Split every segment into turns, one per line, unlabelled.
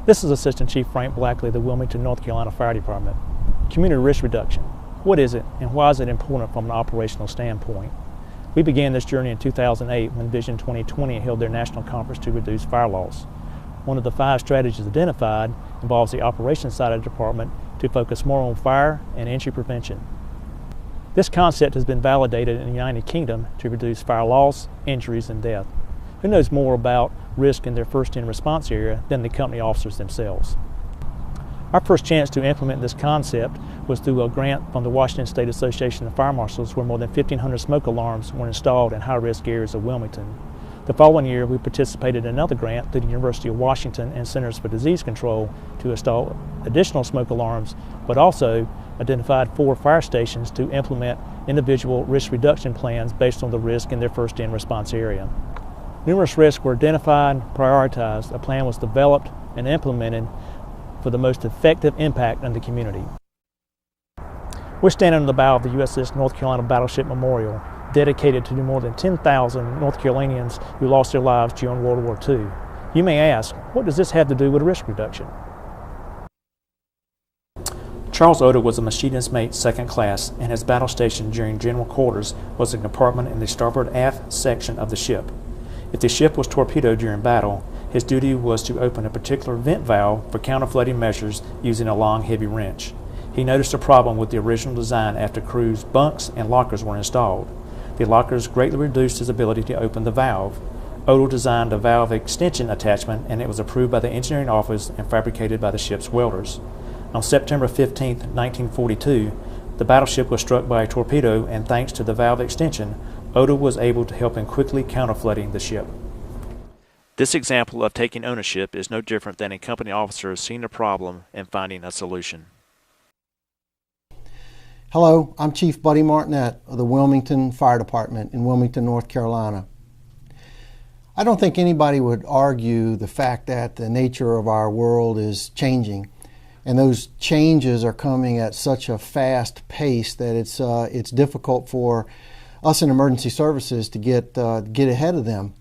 This is Assistant Chief Frank Blackley of the Wilmington, North Carolina Fire Department. Community risk reduction. What is it and why is it important from an operational standpoint? We began this journey in 2008 when Vision 2020 held their national conference to reduce fire loss. One of the 5 strategies identified involves the operations side of the department to focus more on fire and injury prevention. This concept has been validated in the United Kingdom to reduce fire loss, injuries, and death. Who knows more about risk in their first-in response area than the company officers themselves? Our first chance to implement this concept was through a grant from the Washington State Association of Fire Marshals, where more than 1,500 smoke alarms were installed in high-risk areas of Wilmington. The following year, we participated in another grant through the University of Washington and Centers for Disease Control to install additional smoke alarms, but also identified 4 fire stations to implement individual risk reduction plans based on the risk in their first-in response area. Numerous risks were identified and prioritized. A plan was developed and implemented for the most effective impact on the community. We're standing on the bow of the USS North Carolina Battleship Memorial, dedicated to the more than 10,000 North Carolinians who lost their lives during World War II. You may ask, what does this have to do with risk reduction? Charles Oda was a machinist mate second class, and his battle station during general quarters was a compartment in the starboard aft section of the ship. If the ship was torpedoed during battle, his duty was to open a particular vent valve for counterflooding measures using a long, heavy wrench. He noticed a problem with the original design after crew's bunks and lockers were installed. The lockers greatly reduced his ability to open the valve. Odo designed a valve extension attachment, and it was approved by the engineering office and fabricated by the ship's welders. On September 15, 1942, the battleship was struck by a torpedo, and thanks to the valve extension, Odo was able to help in quickly counterflooding the ship. This example of taking ownership is no different than a company officer seeing a problem and finding a solution.
Hello, I'm Chief Buddy Martinet of the Wilmington Fire Department in Wilmington, North Carolina. I don't think anybody would argue the fact that the nature of our world is changing, and those changes are coming at such a fast pace that it's difficult for us in emergency services to get ahead of them.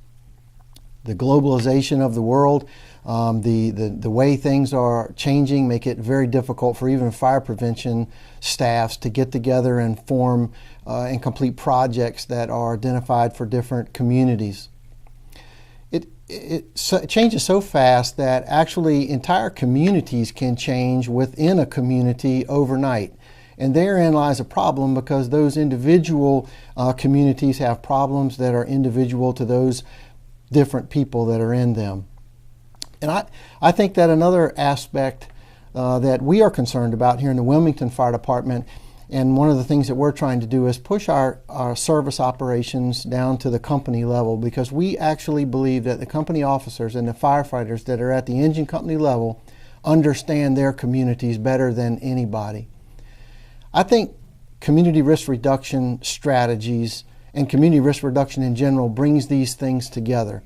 The globalization of the world, the way things are changing make it very difficult for even fire prevention staffs to get together and form and complete projects that are identified for different communities. It changes so fast that actually entire communities can change within a community overnight. And therein lies a problem, because those individual communities have problems that are individual to those different people that are in them. And I think that another aspect that we are concerned about here in the Wilmington Fire Department, and one of the things that we're trying to do, is push our service operations down to the company level, because we actually believe that the company officers and the firefighters that are at the engine company level understand their communities better than anybody. I think community risk reduction strategies and community risk reduction in general brings these things together.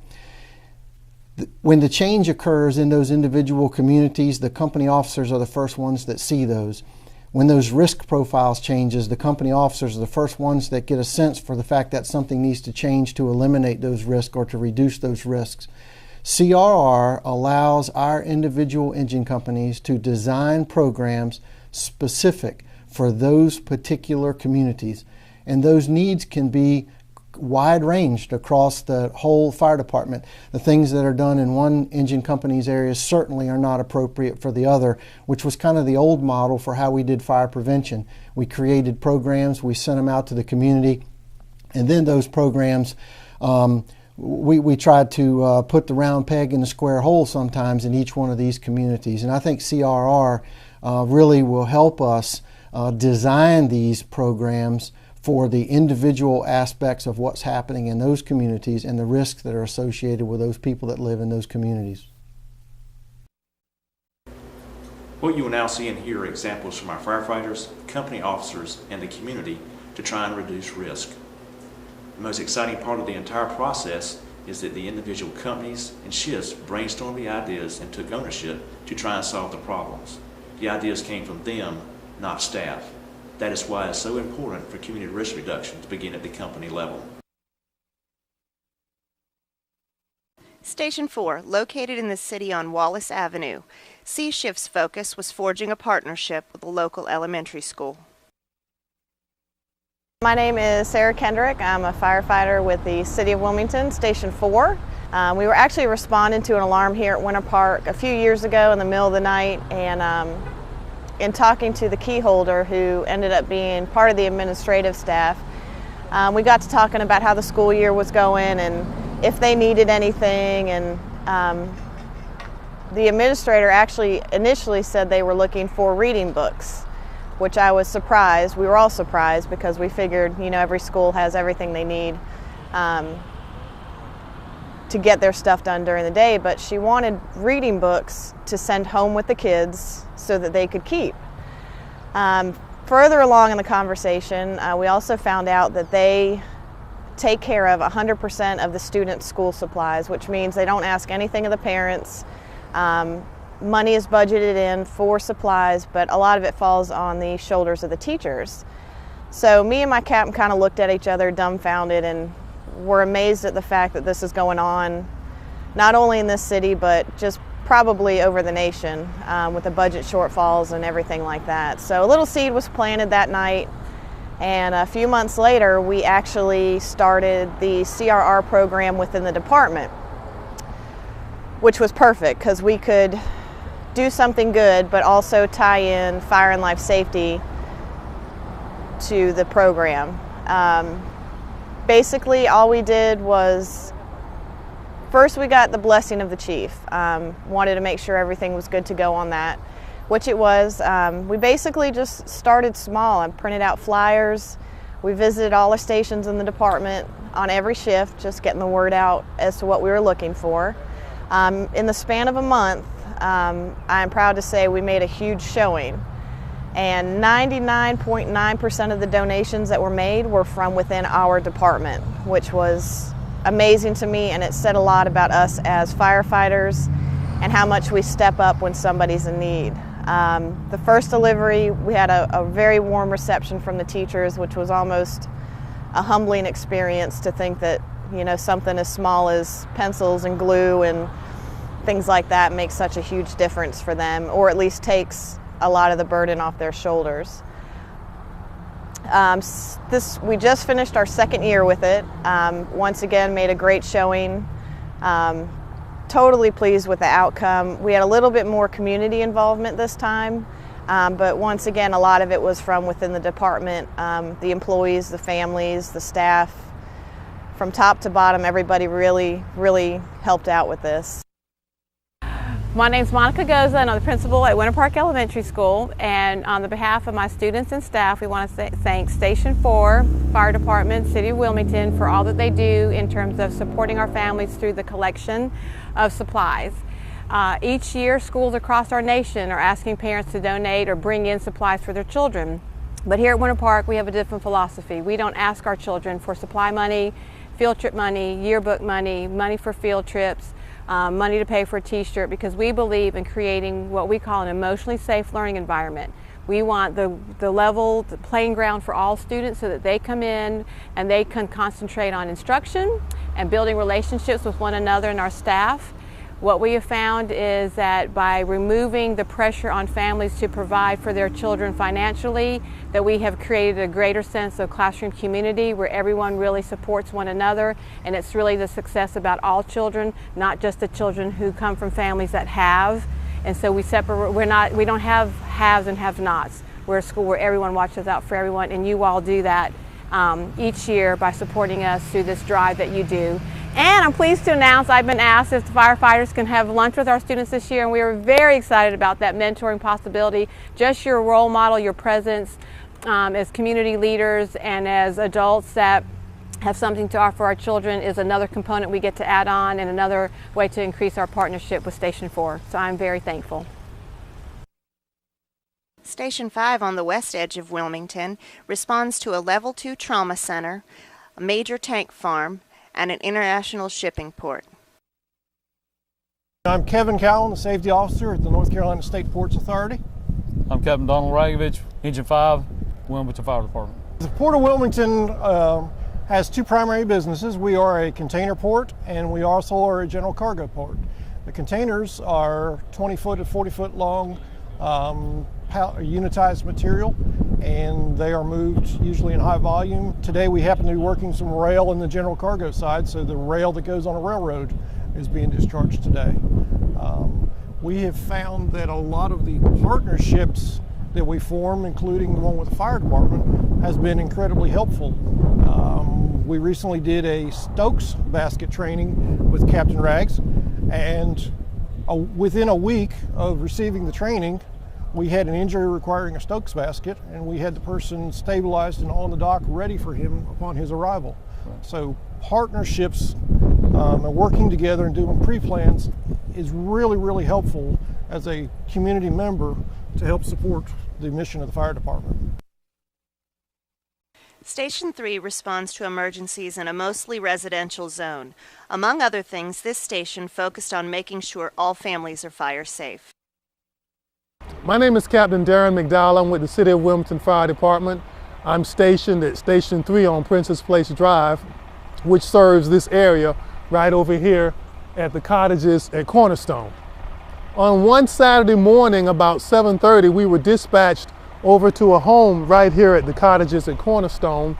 When the change occurs in those individual communities, the company officers are the first ones that see those. When those risk profiles changes, the company officers are the first ones that get a sense for the fact that something needs to change to eliminate those risks or to reduce those risks. CRR allows our individual engine companies to design programs specific for those particular communities, and those needs can be wide ranged across the whole fire department. The things that are done in one engine company's areas certainly are not appropriate for the other, which was kind of the old model for how we did fire prevention. We created programs, we sent them out to the community, and then those programs, we tried to put the round peg in the square hole sometimes in each one of these communities. And I think CRR really will help us design these programs for the individual aspects of what's happening in those communities and the risks that are associated with those people that live in those communities.
What you will now see and hear are examples from our firefighters, company officers, and the community to try and reduce risk. The most exciting part of the entire process is that the individual companies and shifts brainstormed the ideas and took ownership to try and solve the problems. The ideas came from them, not staff. That is why it's so important for community risk reduction to begin at the company level.
Station 4, located in the city on Wallace Avenue. C-Shift's focus was forging a partnership with a local elementary school.
My name is Sarah Kendrick. I'm a firefighter with the City of Wilmington, Station 4. We were actually responding to an alarm here at Winter Park a few years ago in the middle of the night, and in talking to the key holder, who ended up being part of the administrative staff, we got to talking about how the school year was going and if they needed anything, and the administrator actually initially said they were looking for reading books, which I was surprised. We were all surprised because we figured, you know, every school has everything they need to get their stuff done during the day, but she wanted reading books to send home with the kids so that they could keep. Further along in the conversation, we also found out that they take care of 100% of the students' school supplies, which means they don't ask anything of the parents. Money is budgeted in for supplies, but a lot of it falls on the shoulders of the teachers. So me and my captain kind of looked at each other dumbfounded, and were amazed at the fact that this is going on not only in this city but just probably over the nation, with the budget shortfalls and everything like that. So a little seed was planted that night, and a few months later we actually started the CRR program within the department, which was perfect because we could do something good but also tie in fire and life safety to the program. Basically all we did was, first we got the blessing of the chief. Wanted to make sure everything was good to go on that, which it was. We basically just started small and printed out flyers. We visited all the stations in the department on every shift, just getting the word out as to what we were looking for. In the span of a month, I'm proud to say we made a huge showing, and 99.9% of the donations that were made were from within our department, which was amazing to me, and it said a lot about us as firefighters and how much we step up when somebody's in need. The first delivery, we had a very warm reception from the teachers, which was almost a humbling experience to think that, you know, something as small as pencils and glue and things like that makes such a huge difference for them, or at least takes a lot of the burden off their shoulders. We just finished our second year with it. Once again, made a great showing. Totally pleased with the outcome. We had a little bit more community involvement this time, but once again, a lot of it was from within the department, the employees, the families, the staff. From top to bottom, everybody really helped out with this.
My name's Monica Goza, and I'm the principal at Winter Park Elementary School. And on the behalf of my students and staff, we want to thank Station 4, Fire Department, City of Wilmington for all that they do in terms of supporting our families through the collection of supplies. Each year, schools across our nation are asking parents to donate or bring in supplies for their children. But here at Winter Park, we have a different philosophy. We don't ask our children for supply money, field trip money, yearbook money, money for field trips, money to pay for a t-shirt, because we believe in creating what we call an emotionally safe learning environment. We want the level, the playing ground for all students so that they come in and they can concentrate on instruction and building relationships with one another and our staff. What we have found is that by removing the pressure on families to provide for their children financially, that we have created a greater sense of classroom community where everyone really supports one another, and it's really the success about all children, not just the children who come from families that have. And so we don't have haves and have-nots. We're a school where everyone watches out for everyone, and you all do that each year by supporting us through this drive that you do. And I'm pleased to announce I've been asked if the firefighters can have lunch with our students this year, and we are very excited about that mentoring possibility. Just your role model, your presence as community leaders and as adults that have something to offer our children is another component we get to add on and another way to increase our partnership with Station 4. So I'm very thankful.
Station 5 on the west edge of Wilmington responds to a Level 2 trauma center, a major tank farm, and an international shipping port.
I'm Kevin Cowan, the safety officer at the North Carolina State Ports Authority.
I'm Captain Donald Ragovich, Engine 5, Wilmington Fire Department.
The Port of Wilmington has two primary businesses. We are a container port, and we also are a general cargo port. The containers are 20-foot to 40-foot long unitized material, and they are moved usually in high volume. Today we happen to be working some rail in the general cargo side, so the rail that goes on a railroad is being discharged today. We have found that a lot of the partnerships that we form, including the one with the fire department, has been incredibly helpful. We recently did a Stokes basket training with Captain Rags, and within a week of receiving the training, we had an injury requiring a Stokes basket, and we had the person stabilized and on the dock ready for him upon his arrival. So partnerships and working together and doing pre-plans is really, really helpful as a community member to help support the mission of the fire department.
Station 3 responds to emergencies in a mostly residential zone. Among other things, this station focused on making sure all families are fire safe.
My name is Captain Darren McDowell. I'm with the City of Wilmington Fire Department. I'm stationed at Station 3 on Princess Place Drive, which serves this area right over here at the cottages at Cornerstone. On one Saturday morning about 7:30, we were dispatched over to a home right here at the cottages at Cornerstone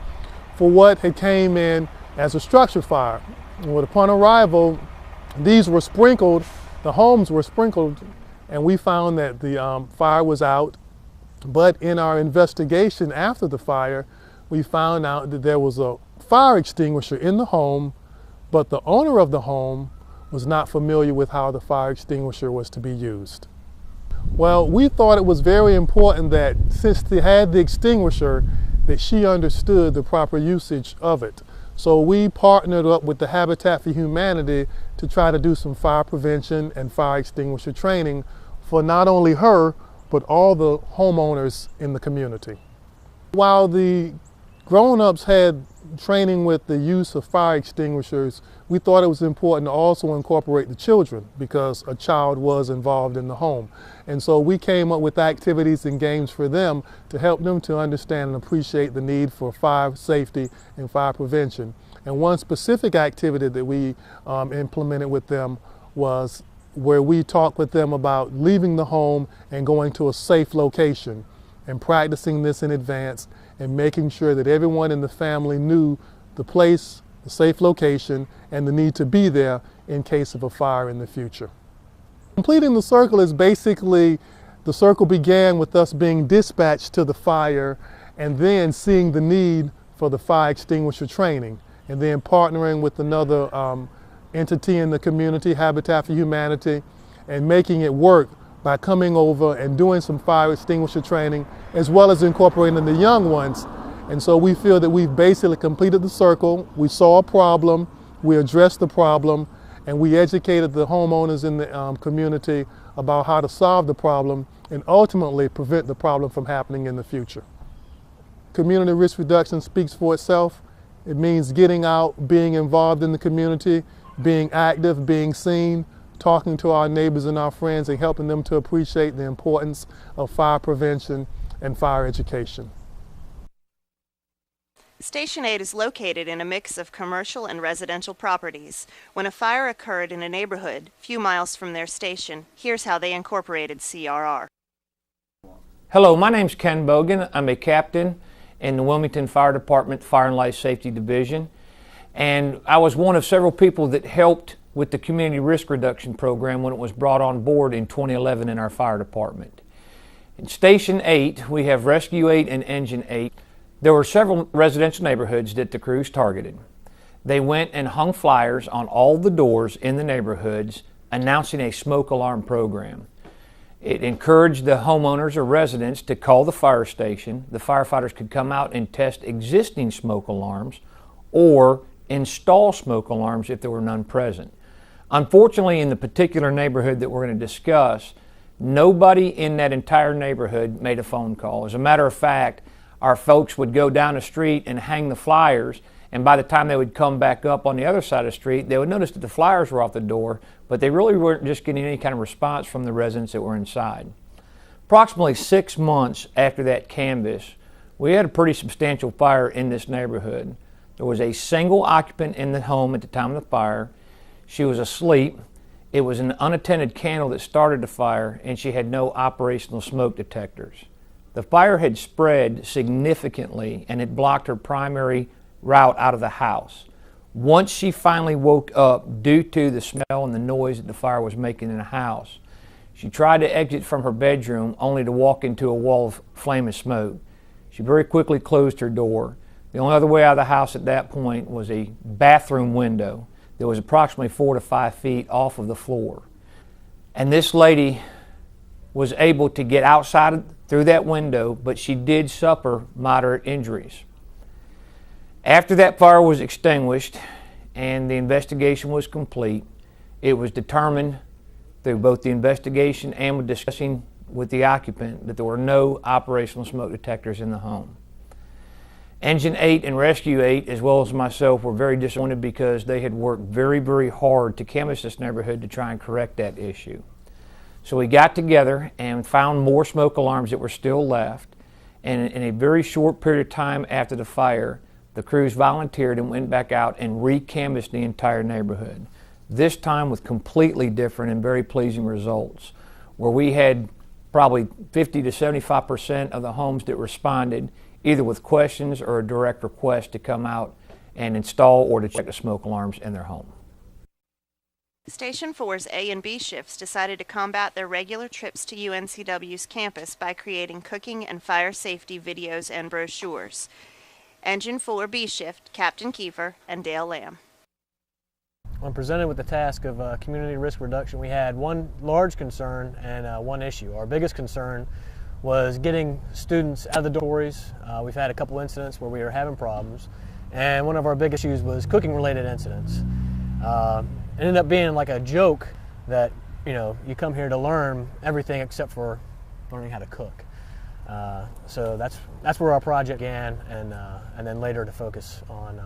for what had came in as a structure fire. Well, upon arrival, these were sprinkled, the homes were sprinkled, and we found that the fire was out. But in our investigation after the fire, we found out that there was a fire extinguisher in the home, but the owner of the home was not familiar with how the fire extinguisher was to be used. Well, we thought it was very important that since they had the extinguisher, that she understood the proper usage of it. So we partnered up with the Habitat for Humanity to try to do some fire prevention and fire extinguisher training for not only her, but all the homeowners in the community. While the grown-ups had training with the use of fire extinguishers, we thought it was important to also incorporate the children because a child was involved in the home. And so we came up with activities and games for them to help them to understand and appreciate the need for fire safety and fire prevention. And one specific activity that we implemented with them was where we talked with them about leaving the home and going to a safe location and practicing this in advance and making sure that everyone in the family knew the place, the safe location, and the need to be there in case of a fire in the future. Completing the circle is basically, the circle began with us being dispatched to the fire and then seeing the need for the fire extinguisher training and then partnering with another entity in the community, Habitat for Humanity, and making it work by coming over and doing some fire extinguisher training as well as incorporating the young ones. And so we feel that we've basically completed the circle. We saw a problem, we addressed the problem, and we educated the homeowners in the community about how to solve the problem and ultimately prevent the problem from happening in the future. Community risk reduction speaks for itself. It means getting out, being involved in the community, being active, being seen, talking to our neighbors and our friends and helping them to appreciate the importance of fire prevention and fire education.
Station 8 is located in a mix of commercial and residential properties. When a fire occurred in a neighborhood a few miles from their station, here's how they incorporated CRR.
Hello, my name's Ken Bogan. I'm a captain in the Wilmington Fire Department Fire and Life Safety Division, and I was one of several people that helped with the Community Risk Reduction Program when it was brought on board in 2011 in our fire department. In Station 8, we have Rescue 8 and Engine 8. There were several residential neighborhoods that the crews targeted. They went and hung flyers on all the doors in the neighborhoods announcing a smoke alarm program. It encouraged the homeowners or residents to call the fire station. The firefighters could come out and test existing smoke alarms or install smoke alarms if there were none present. Unfortunately, in the particular neighborhood that we're going to discuss, nobody in that entire neighborhood made a phone call. As a matter of fact, our folks would go down the street and hang the flyers, and by the time they would come back up on the other side of the street, they would notice that the flyers were off the door, but they really weren't just getting any kind of response from the residents that were inside. Approximately 6 months after that canvass, we had a pretty substantial fire in this neighborhood. There was a single occupant in the home at the time of the fire. She was asleep. It was an unattended candle that started the fire, and she had no operational smoke detectors. The fire had spread significantly and it blocked her primary route out of the house. Once she finally woke up due to the smell and the noise that the fire was making in the house, she tried to exit from her bedroom only to walk into a wall of flame and smoke. She very quickly closed her door. The only other way out of the house at that point was a bathroom window that was approximately 4 to 5 feet off of the floor. And this lady was able to get outside through that window, but she did suffer moderate injuries. After that fire was extinguished and the investigation was complete, it was determined through both the investigation and with discussing with the occupant that there were no operational smoke detectors in the home. Engine 8 and Rescue 8, as well as myself, were very disappointed because they had worked very, very hard to canvass this neighborhood to try and correct that issue. So we got together and found more smoke alarms that were still left, and in a very short period of time after the fire, the crews volunteered and went back out and re-canvassed the entire neighborhood. This time with completely different and very pleasing results, where we had probably 50 to 75% of the homes that responded either with questions or a direct request to come out and install or to check the smoke alarms in their home.
Station 4's A and B shifts decided to combat their regular trips to UNCW's campus by creating cooking and fire safety videos and brochures. Engine 4 B shift, Captain Kiefer and Dale Lamb.
When presented with the task of community risk reduction, we had one large concern and one issue. Our biggest concern was getting students out of the dormitories. We've had a couple incidents where we were having problems, and one of our big issues was cooking-related incidents. It ended up being like a joke that, you know, you come here to learn everything except for learning how to cook. So that's where our project began, and then later to focus on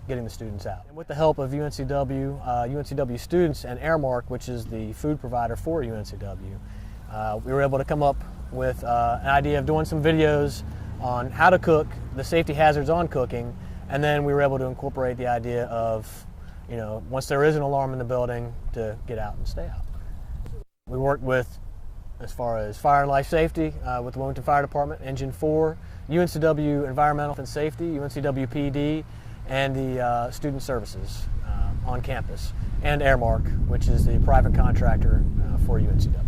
getting the students out. And with the help of UNCW, UNCW students, and Airmark, which is the food provider for UNCW, we were able to come up with an idea of doing some videos on how to cook, the safety hazards on cooking, and then we were able to incorporate the idea of, you know, once there is an alarm in the building, to get out and stay out. We worked with, as far as fire and life safety, with the Wilmington Fire Department, Engine 4, UNCW Environmental and Safety, UNCW PD, and the Student Services on campus, and Airmark, which is the private contractor for UNCW.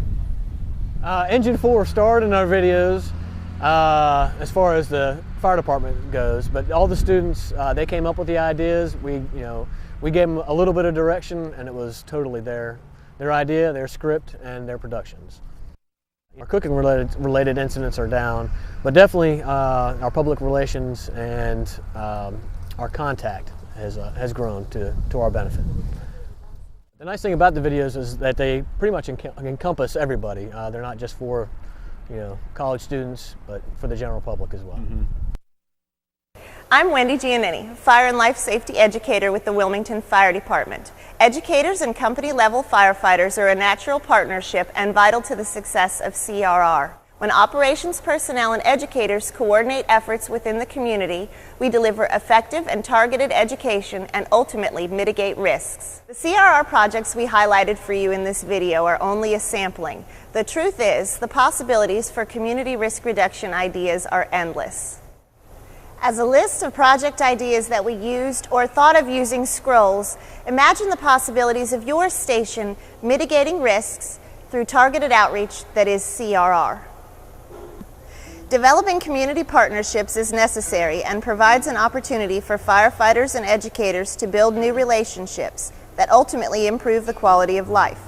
Engine 4 starred in our videos as far as the fire department goes, but all the students, they came up with the ideas. We gave them a little bit of direction, and it was totally their idea, their script, and their productions. Our cooking related incidents are down, but definitely our public relations and our contact has grown to our benefit. The nice thing about the videos is that they pretty much encompass everybody. They're not just for, you know, college students, but for the general public as well. Mm-hmm.
I'm Wendy Giannini, Fire and Life Safety Educator with the Wilmington Fire Department. Educators and company-level firefighters are a natural partnership and vital to the success of CRR. When operations personnel and educators coordinate efforts within the community, we deliver effective and targeted education and ultimately mitigate risks. The CRR projects we highlighted for you in this video are only a sampling. The truth is, the possibilities for community risk reduction ideas are endless. As a list of project ideas that we used or thought of using scrolls, imagine the possibilities of your station mitigating risks through targeted outreach that is CRR. Developing community partnerships is necessary and provides an opportunity for firefighters and educators to build new relationships that ultimately improve the quality of life.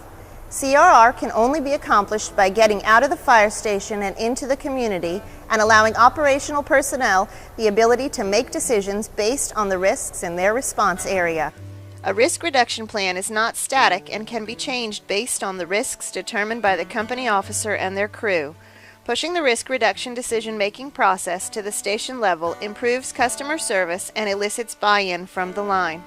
CRR can only be accomplished by getting out of the fire station and into the community and allowing operational personnel the ability to make decisions based on the risks in their response area. A risk reduction plan is not static and can be changed based on the risks determined by the company officer and their crew. Pushing the risk reduction decision-making process to the station level improves customer service and elicits buy-in from the line.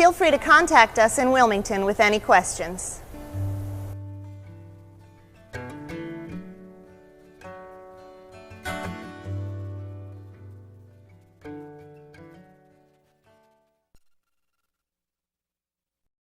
Feel free to contact us in Wilmington with any questions.